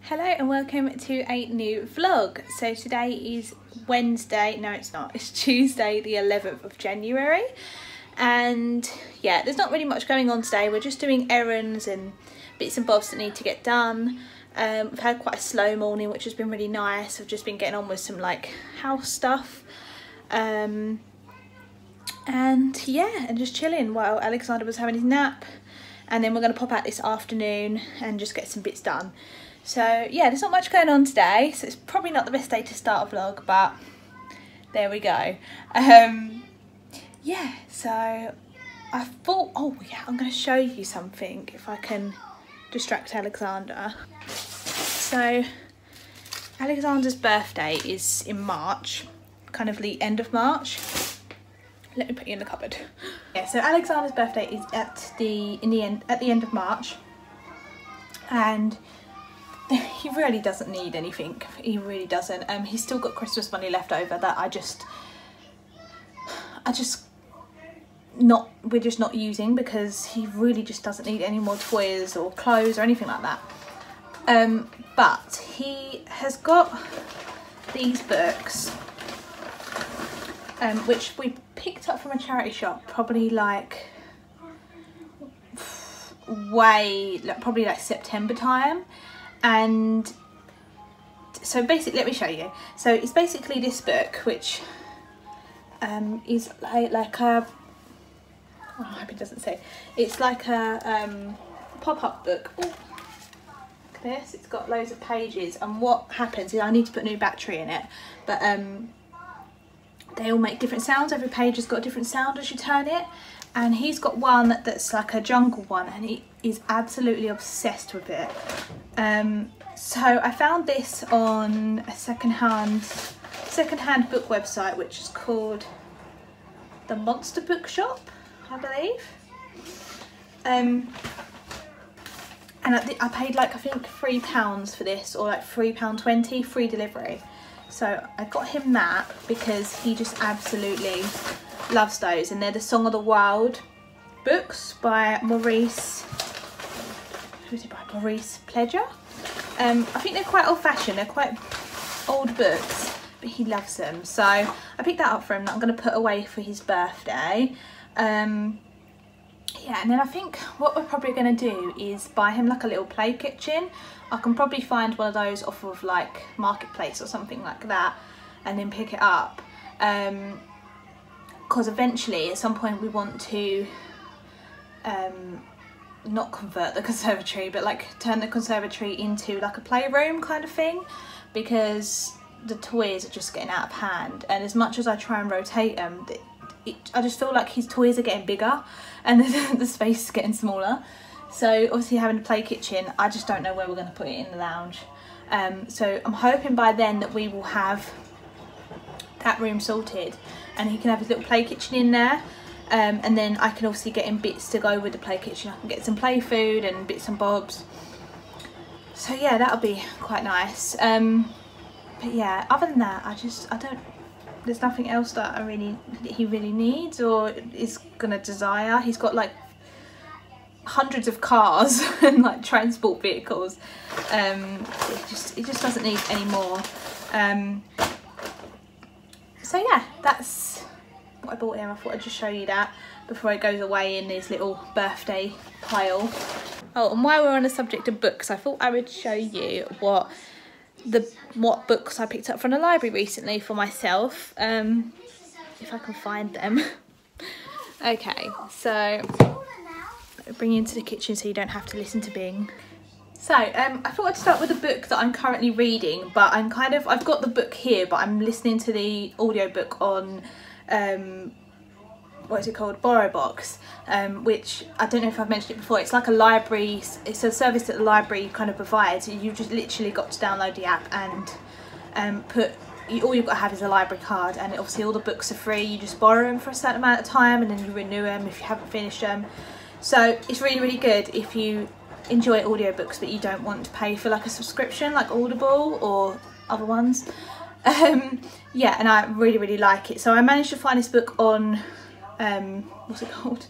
Hello and welcome to a new vlog. So today is Wednesday, no it's not, it's Tuesday the 11th of January, and yeah, there's not really much going on today. We're just doing errands and bits and bobs that need to get done. We've had quite a slow morning, which has been really nice. I've just been getting on with some like house stuff, and yeah, and just chilling while Alexander was having his nap, and then we're going to pop out this afternoon and just get some bits done. So yeah, there's not much going on today, so it's probably not the best day to start a vlog, but there we go. Yeah, so I thought, oh yeah, I'm going to show you something if I can distract Alexander. So Alexander's birthday is in March, kind of the end of March. Let me put you in the cupboard. Yeah, so Alexander's birthday is at the end of March, and he really doesn't need anything. He really doesn't. He's still got Christmas money left over that we're just not using, because he really just doesn't need any more toys or clothes or anything like that. But he has got these books, which we picked up from a charity shop probably like probably like September time. And so basically, let me show you. So it's basically this book, which is like a, oh, I hope it doesn't say, it's like a pop-up book. Ooh, look at this, it's got loads of pages, and what happens is I need to put a new battery in it, but they all make different sounds. Every page has got a different sound as you turn it, and he's got one that's like a jungle one, and he is absolutely obsessed with it. So I found this on a secondhand book website, which is called the Monster Bookshop, I believe. And I paid like, I think £3 for this, or like £3.20 free delivery. So I got him that because he just absolutely loves those, and they're the Song of the Wild books by Maurice. Who's it by? Maurice Pleasure. I think they're quite old-fashioned. They're quite old books, but he loves them. So I picked that up for him that I'm going to put away for his birthday. Yeah, and then I think what we're probably going to do is buy him like a little play kitchen. I can probably find one of those off of like Marketplace or something like that, and then pick it up. Because eventually at some point we want to not convert the conservatory, but like turn the conservatory into like a playroom kind of thing, because the toys are just getting out of hand, and as much as I try and rotate them, I just feel like his toys are getting bigger and the space is getting smaller. So obviously having a play kitchen, I just don't know where we're going to put it in the lounge. So I'm hoping by then that we will have that room sorted and he can have his little play kitchen in there. And then I can obviously get him bits to go with the play kitchen. I can get some play food and bits and bobs. So yeah, that'll be quite nice. But yeah, other than that, there's nothing else that he really needs or is gonna desire. He's got like hundreds of cars and like transport vehicles. It just doesn't need any more. So yeah, that's what I bought him. I thought I'd just show you that before it goes away in his little birthday pile. Oh, and while we're on the subject of books, I thought I would show you what books I picked up from the library recently for myself, if I can find them. Okay, so I'll bring you into the kitchen so you don't have to listen to Bing. So I thought I'd start with a book that I'm currently reading, but I've got the book here, but I'm listening to the audiobook on what is it called, BorrowBox, which I don't know if I've mentioned it before. It's like a library, it's a service that the library kind of provides. You've just literally got to download the app and all you've got to have is a library card, and obviously all the books are free. You just borrow them for a certain amount of time and then you renew them if you haven't finished them. So it's really, really good if you enjoy audiobooks but you don't want to pay for like a subscription like Audible or other ones. Yeah, and I really, really like it. So I managed to find this book on what's it called,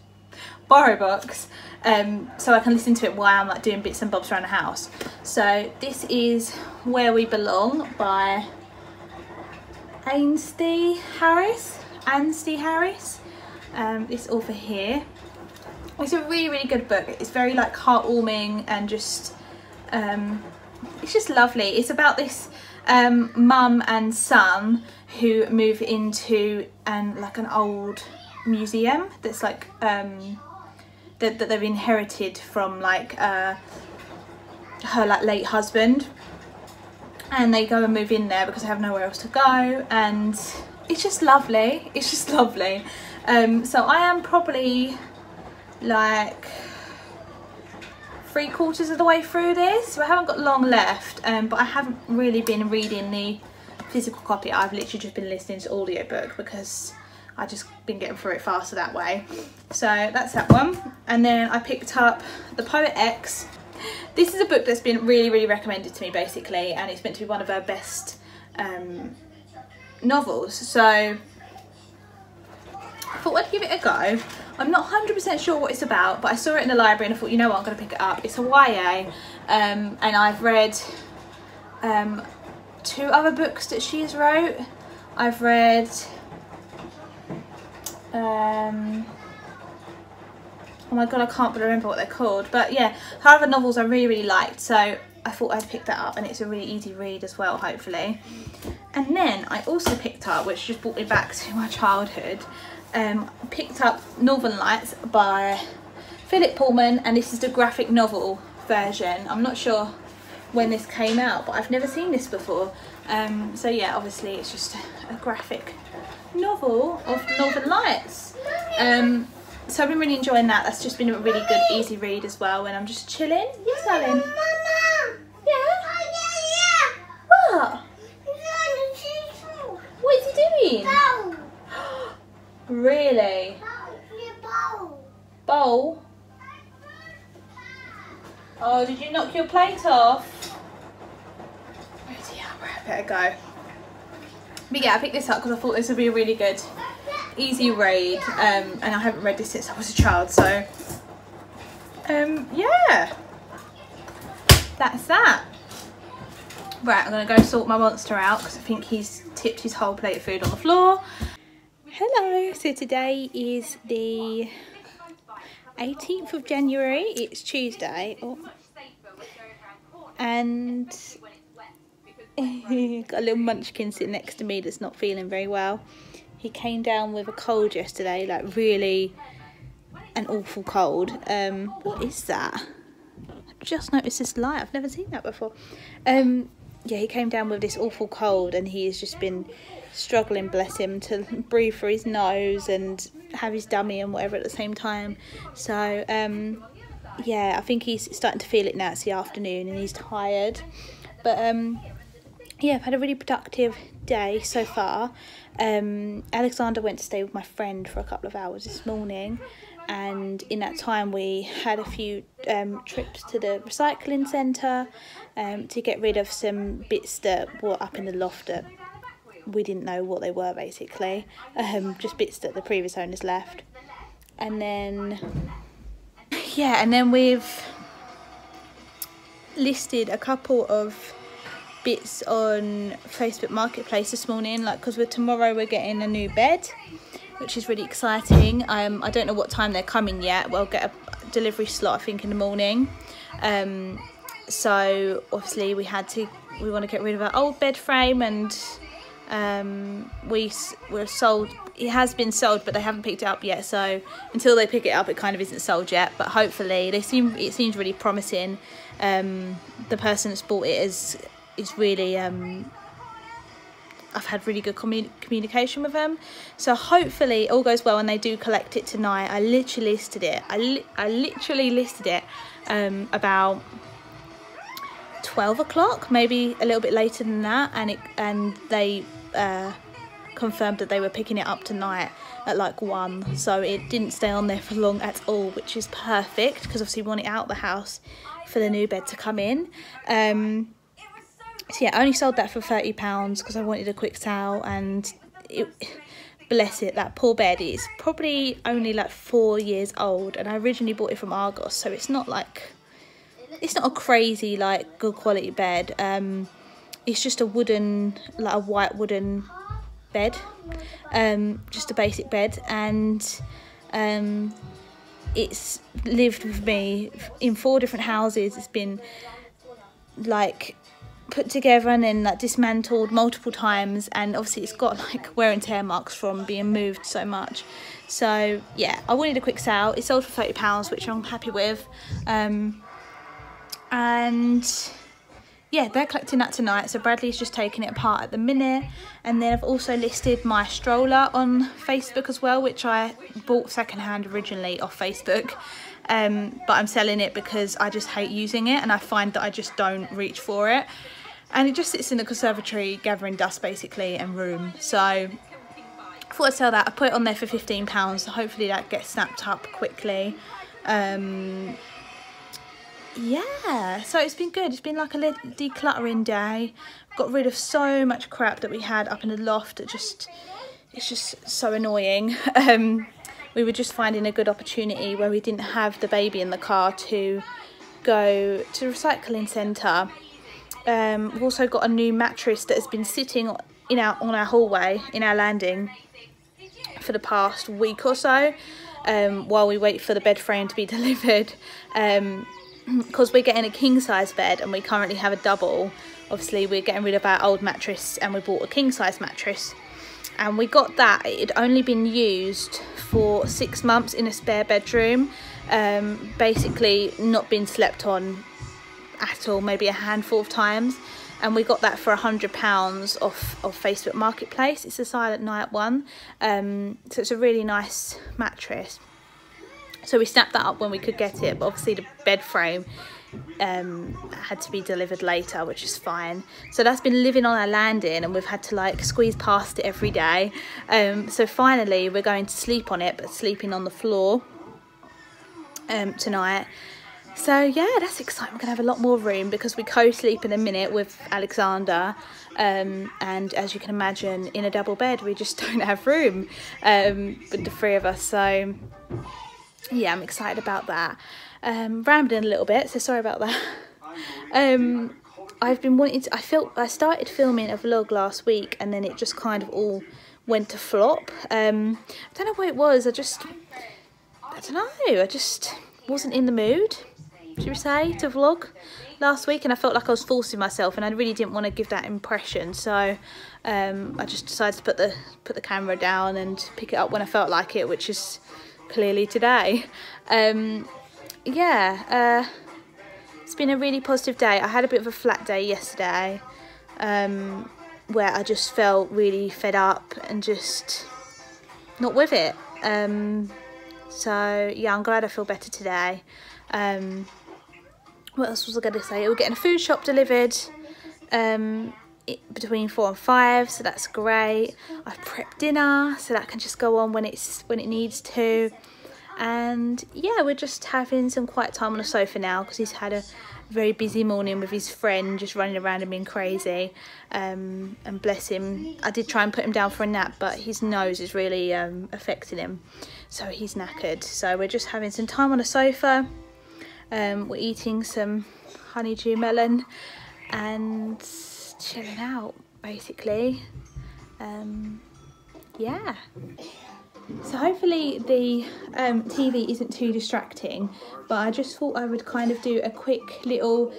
borrow books, so I can listen to it while I'm like doing bits and bobs around the house. So this is Where We Belong by Ainsley Harris. This author here. It's a really good book. It's very like heartwarming and just it's just lovely. It's about this mum and son who move into like an old museum that's like that they've inherited from like her like late husband, and they go and move in there because they have nowhere else to go, and it's just lovely. It's just lovely. So I am probably like 3/4 of the way through this, so I haven't got long left, but I haven't really been reading the physical copy. I've literally just been listening to audiobook because I just been getting through it faster that way. So that's that one. And then I picked up The Poet X. This is a book that's been really recommended to me basically, and it's meant to be one of her best novels, so I thought I'd give it a go. I'm not 100% sure what it's about, but I saw it in the library and I thought, you know what, I'm going to pick it up. It's a YA, and I've read 2 other books that she's wrote. I've read oh my god, I can't remember what they're called, but yeah, her other novels I really liked, so I thought I'd pick that up, and it's a really easy read as well, hopefully. And then I also picked up, which just brought me back to my childhood, picked up Northern Lights by Philip Pullman, and this is the graphic novel version. I'm not sure when this came out, but I've never seen this before. So yeah, obviously it's just a graphic novel of Northern Lights. So I've been really enjoying that. That's just been a really good easy read as well when I'm just chilling. Yes, darling? Yeah? What? What is he doing? Really? Bowl? Oh, did you knock your plate off? Oh dear, I better go. But yeah, I picked this up because I thought this would be a really good easy read, and I haven't read this since I was a child, so yeah, that's that. Right, I'm gonna go sort my monster out because I think he's tipped his whole plate of food on the floor. Hello, so today is the 18th of January, it's Tuesday. Oh. And got a little munchkin sitting next to me that's not feeling very well. He came down with a cold yesterday, like really an awful cold. What is that? I just noticed this light, I've never seen that before. Yeah, he came down with this awful cold, and he has just been struggling, bless him, to breathe through his nose and have his dummy and whatever at the same time. So yeah, I think he's starting to feel it now. It's the afternoon and he's tired, but yeah, I've had a really productive day so far. Alexander went to stay with my friend for a couple of hours this morning, and in that time we had a few trips to the recycling centre to get rid of some bits that were up in the loft that we didn't know what they were, basically. Just bits that the previous owners left. And then yeah, and then we've listed a couple of bits on Facebook Marketplace this morning, like because tomorrow we're getting a new bed, which is really exciting. I don't know what time they're coming yet. We'll get a delivery slot, I think, in the morning. So obviously we want to get rid of our old bed frame, and we're sold. It has been sold, but they haven't picked it up yet, so until they pick it up it kind of isn't sold yet, but hopefully it seems really promising. The person that's bought it is really I've had really good communication with them, so hopefully all goes well and they do collect it tonight. I literally listed it about 12 o'clock, maybe a little bit later than that, and they confirmed that they were picking it up tonight at like 1, so it didn't stay on there for long at all, which is perfect because obviously we want it out of the house for the new bed to come in. So yeah, I only sold that for £30 because I wanted a quick sale, but bless it, that poor bed is probably only like 4 years old, and I originally bought it from Argos, so it's not like, it's not a crazy like good quality bed. It's just a wooden, like a white wooden bed, just a basic bed, and it's lived with me in 4 different houses. It's been like put together and then like dismantled multiple times, and obviously it's got like wear and tear marks from being moved so much. So yeah, I wanted a quick sale. It sold for £30, which I'm happy with, and yeah, they're collecting that tonight. So Bradley's just taking it apart at the minute, and then I've also listed my stroller on Facebook as well, which I bought secondhand originally off Facebook, but I'm selling it because I just hate using it, and I find that I just don't reach for it, and it just sits in the conservatory gathering dust basically and room. So I thought I'd sell that. I put it on there for £15, so hopefully that gets snapped up quickly. Yeah, so it's been good. It's been like a little decluttering day. Got rid of so much crap that we had up in the loft. It's just so annoying. We were just finding a good opportunity where we didn't have the baby in the car to go to the recycling centre. We've also got a new mattress that has been sitting on our hallway in our landing for the past week or so, while we wait for the bed frame to be delivered. Because we're getting a king size bed and we currently have a double. Obviously we're getting rid of our old mattress and we bought a king size mattress, and we got that. It had only been used for 6 months in a spare bedroom, basically not been slept on at all, maybe a handful of times, and we got that for £100 off Facebook Marketplace. It's a Silent Night one, so it's a really nice mattress. So we snapped that up when we could get it, but obviously the bed frame had to be delivered later, which is fine. So that's been living on our landing, and we've had to like squeeze past it every day. So finally we're going to sleep on it, but sleeping on the floor tonight. So yeah, that's exciting. We're gonna have a lot more room because we co-sleep in a minute with Alexander, and as you can imagine, in a double bed we just don't have room with the 3 of us. So yeah, I'm excited about that. Rambling a little bit, so sorry about that. I've been wanting to, I started filming a vlog last week, and then it just kind of all went to flop. I don't know what it was. I don't know, I just wasn't in the mood, should we say, to vlog last week, and I felt like I was forcing myself, and I really didn't want to give that impression. So I just decided to put the camera down and pick it up when I felt like it, which is clearly today. Yeah, it's been a really positive day. I had a bit of a flat day yesterday, where I just felt really fed up and just not with it. So yeah, I'm glad I feel better today. What else was I going to say? We're getting a food shop delivered between 4 and 5, so that's great. I've prepped dinner so that can just go on when it needs to. And yeah, we're just having some quiet time on the sofa now because he's had a very busy morning with his friend, just running around and being crazy. And bless him, I did try and put him down for a nap, but his nose is really affecting him, so he's knackered. So we're just having some time on the sofa. We're eating some honeydew melon and chilling out basically. Yeah, so hopefully the TV isn't too distracting, but I just thought I would kind of do a quick little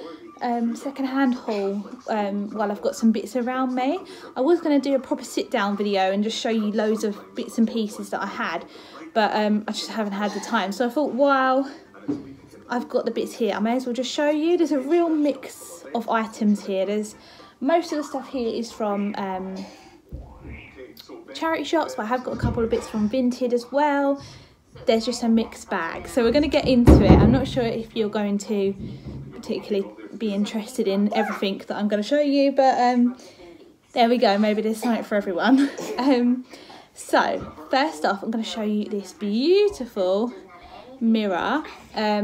second-hand haul while I've got some bits around me. I was going to do a proper sit-down video and just show you loads of bits and pieces that I had, but I just haven't had the time. So I thought, while I've got the bits here, I may as well just show you. There's a real mix of items here. Most of the stuff here is from charity shops, but I have got a couple of bits from Vinted as well. There's just a mixed bag, so we're going to get into it. I'm not sure if you're going to particularly be interested in everything that I'm going to show you, but there we go, maybe there's something for everyone. So first off, I'm going to show you this beautiful mirror. I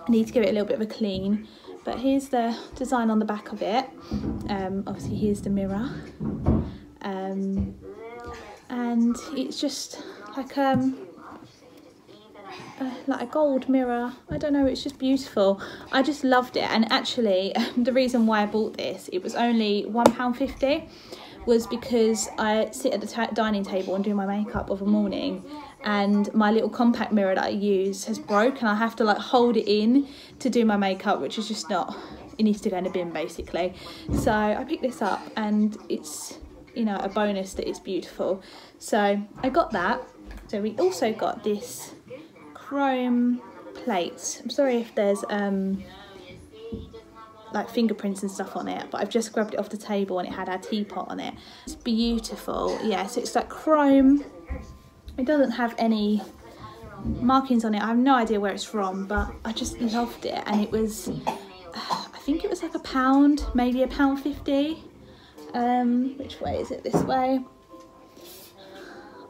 need to give it a little bit of a clean, but here's the design on the back of it. Obviously here's the mirror. and it's just like a gold mirror. I don't know, it's just beautiful. I just loved it. And actually the reason why I bought this, it was only £1.50, was because I sit at the dining table and do my makeup of a morning, and my little compact mirror that I use has broke, and I have to like hold it in to do my makeup, which is just not, it needs to go in a bin basically. So I picked this up, and it's, you know, a bonus that it's beautiful. So I got that. So we also got this chrome plate. I'm sorry if there's like fingerprints and stuff on it, but I've just grabbed it off the table and it had our teapot on it. It's beautiful. Yeah, so it's like chrome. It doesn't have any markings on it. I have no idea where it's from, but I just loved it. And it was, I think it was like £1, maybe £1.50. Which way is it? This way.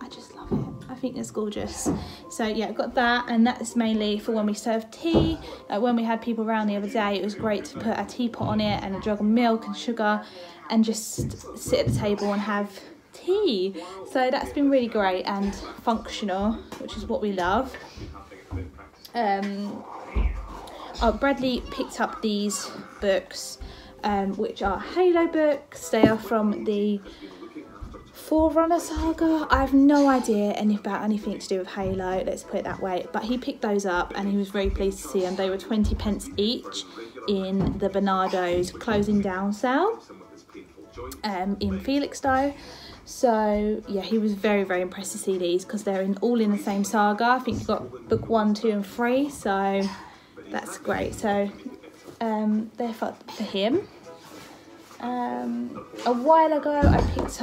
I just love it. I think it's gorgeous. So yeah, I've got that, and that's mainly for when we serve tea. When we had people around the other day, it was great to put a teapot on it and a jug of milk and sugar and just sit at the table and have tea. So that's been really great and functional, which is what we love. Bradley picked up these books, which are Halo books. They are from the Forerunner saga. I have no idea about anything to do with Halo, let's put it that way, but he picked those up and he was very pleased to see them. They were 20p each in the Bernardo's closing down sale in Felixstowe. So yeah, he was very, very impressed to see these because they're all in the same saga. I think you've got book 1, 2 and 3, so that's great. So they're for him. A while ago I picked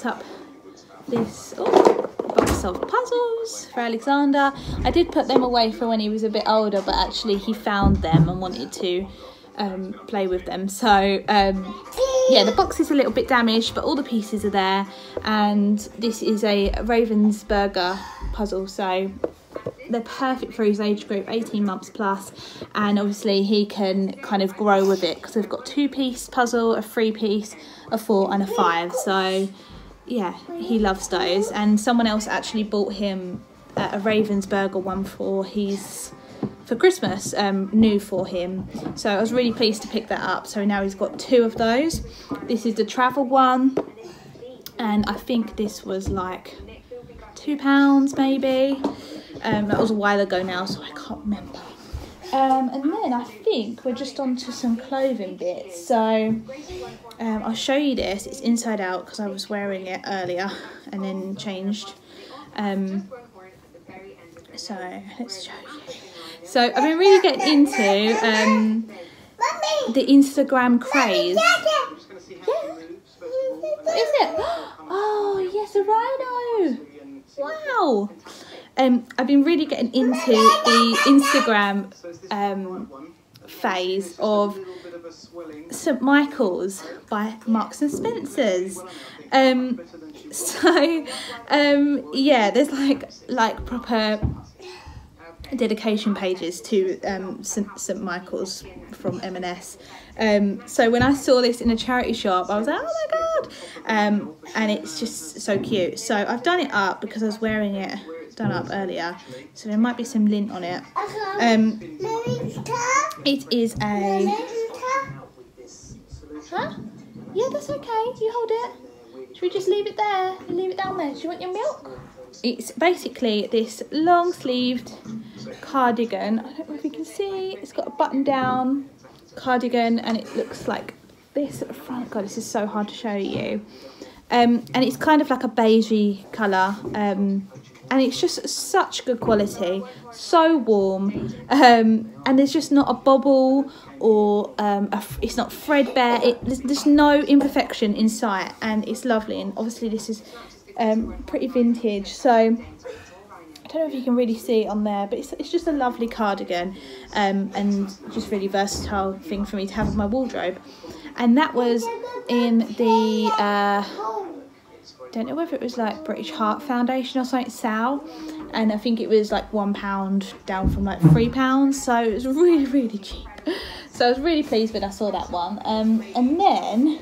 up this box of puzzles for Alexander. I did put them away for when he was a bit older, but actually he found them and wanted to play with them. So yeah, the box is a little bit damaged, but all the pieces are there, and this is a Ravensburger puzzle, so they're perfect for his age group, 18 months plus, and obviously he can kind of grow with it because they've got 2-piece puzzle, a 3-piece, a 4 and a 5. So yeah, he loves those. And someone else actually bought him a Ravensburger one for Christmas, new for him. So I was really pleased to pick that up. So now he's got 2 of those. This is the travel one, and I think this was like £2 maybe. That was a while ago now, so I can't remember. And then I think we're just on to some clothing bits. So I'll show you this. It's inside out because I was wearing it earlier and then changed. So let's show you. So I've been really getting into the Instagram craze. Yeah. What is it? Oh yes, a rhino. Wow. I've been really getting into the Instagram phase of St Michael's by Marks and Spencer's. Yeah, there's like proper dedication pages to St Michael's from M&S. So when I saw this in a charity shop, I was like, oh my god, and it's just so cute. So I've done it up because I was wearing it done up earlier, so there might be some lint on it. It is a yeah, that's okay, you hold it. Should we just leave it there and leave it down there? Do you want your milk? It's basically this long sleeved cardigan. I don't know if you can see, it's got a button down cardigan and it looks like this at the front. God, this is so hard to show you. And it's kind of like a beigey colour, and it's just such good quality, so warm, and there's just not a bobble or it's not threadbare. There's no imperfection in sight, and it's lovely. And obviously this is pretty vintage, so I don't know if you can really see it on there, but it's just a lovely cardigan, and just really versatile thing for me to have in my wardrobe. And that was in the don't know whether it was like British Heart Foundation or something, sale, and I think it was like £1 down from like £3, so it was really, really cheap. So I was really pleased when I saw that one. And then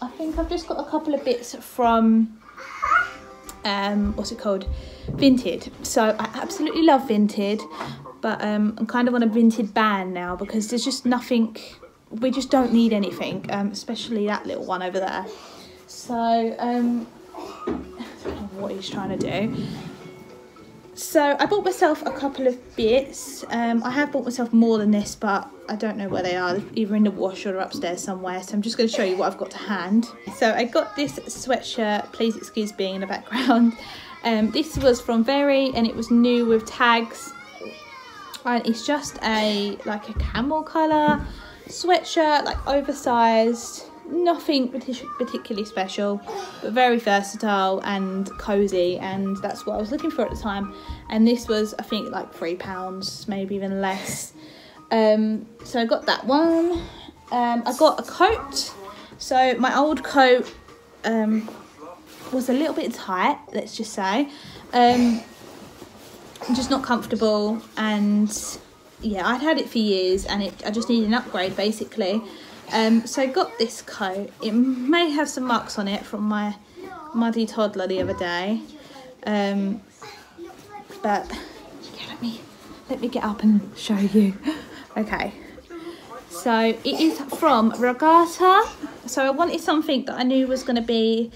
I think I've just got a couple of bits from, what's it called? Vinted. So I absolutely love Vinted, but I'm kind of on a Vinted ban now because there's just nothing, we just don't need anything, especially that little one over there. So, I don't know what he's trying to do. So I bought myself a couple of bits. I have bought myself more than this, but I don't know where they are, either in the wash or upstairs somewhere. So I'm just going to show you what I've got to hand. So I got this sweatshirt, please excuse being in the background. This was from Very, and it was new with tags. And it's just like a camel colour sweatshirt, like oversized. Nothing particularly special, but very versatile and cozy, and that's what I was looking for at the time. And this was, I think, like £3, maybe even less. So I got that one. I got a coat. So my old coat was a little bit tight, let's just say, just not comfortable, and yeah, I'd had it for years, and I just needed an upgrade basically. So I got this coat. It may have some marks on it from my muddy toddler the other day, but yeah, let me get up and show you. Okay, so it is from Regatta. So I wanted something that I knew was going to be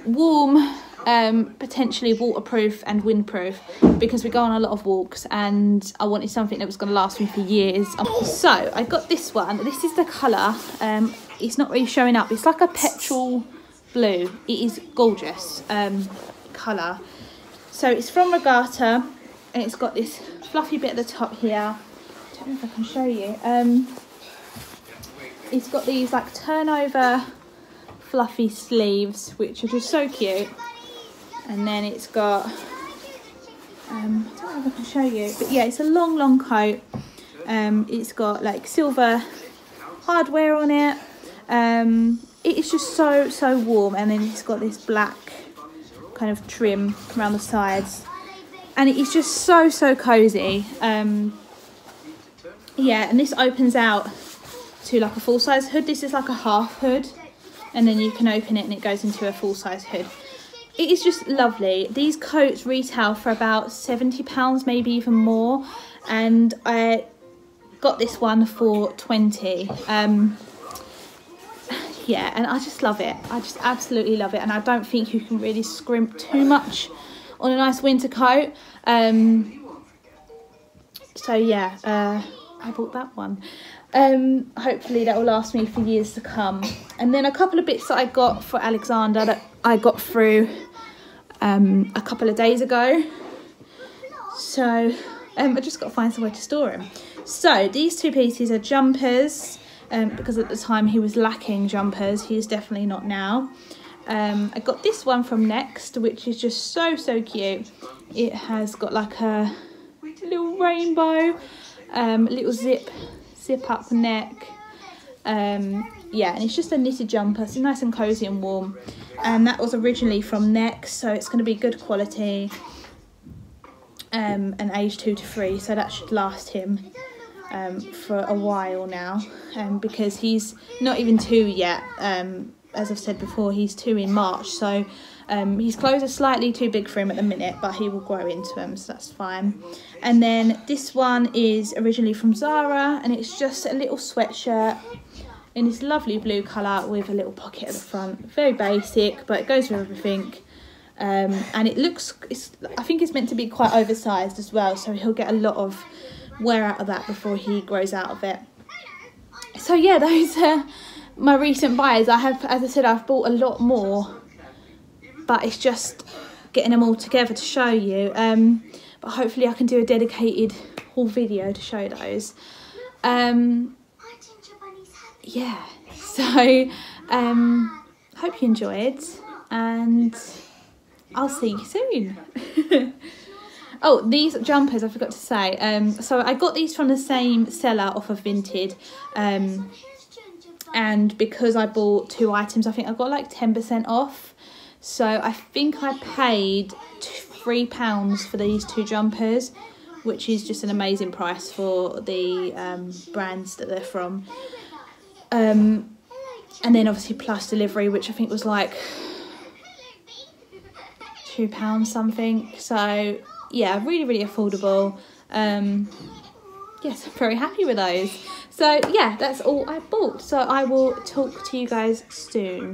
warm, potentially waterproof and windproof, because we go on a lot of walks, and I wanted something that was going to last me for years. So I got this one. This is the colour. It's not really showing up. It's like a petrol blue. It is gorgeous colour. So it's from Regatta, and it's got this fluffy bit at the top here. I don't know if I can show you. It's got these like turnover fluffy sleeves, which are just so cute. And then it's got, I don't know if I can show you, but yeah, it's a long coat. It's got like silver hardware on it. It is just so warm, and then it's got this black kind of trim around the sides, and it is just so cozy. Yeah, and this opens out to like a full-size hood. This is like a half hood, and then you can open it and it goes into a full-size hood. It is just lovely. These coats retail for about £70, maybe even more, and I got this one for 20. Yeah, and I just love it. I just absolutely love it, and I don't think you can really scrimp too much on a nice winter coat. So yeah, I bought that one. Hopefully that will last me for years to come. And then a couple of bits that I got for Alexander that I got through a couple of days ago. So I just got to find somewhere to store him. So these two pieces are jumpers, because at the time he was lacking jumpers. He is definitely not now. I got this one from Next, which is just so cute. It has got like a little rainbow, little zip up neck. Yeah, and it's just a knitted jumper, so nice and cozy and warm. And that was originally from Next, so it's going to be good quality, and age 2 to 3, so that should last him for a while now, because he's not even 2 yet. As I've said before, he's 2 in March, so his clothes are slightly too big for him at the minute, but he will grow into them, so that's fine. And then this one is originally from Zara, and it's just a little sweatshirt in this lovely blue colour with a little pocket at the front. Very basic, but it goes with everything. And it looks, I think it's meant to be quite oversized as well, so he'll get a lot of wear out of that before he grows out of it. So yeah, those are my recent buys. I have, as I said, I've bought a lot more, but it's just getting them all together to show you. But hopefully I can do a dedicated haul video to show those. Yeah, so hope you enjoyed, and I'll see you soon. Oh, these jumpers I forgot to say. So I got these from the same seller off of Vinted, and because I bought 2 items, I think I got like 10% off. So I think I paid £3 for these 2 jumpers, which is just an amazing price for the brands that they're from. and then obviously plus delivery, which I think was like £2 something. So yeah, really, really affordable. Yes, I'm very happy with those. So yeah, that's all I bought. So I will talk to you guys soon.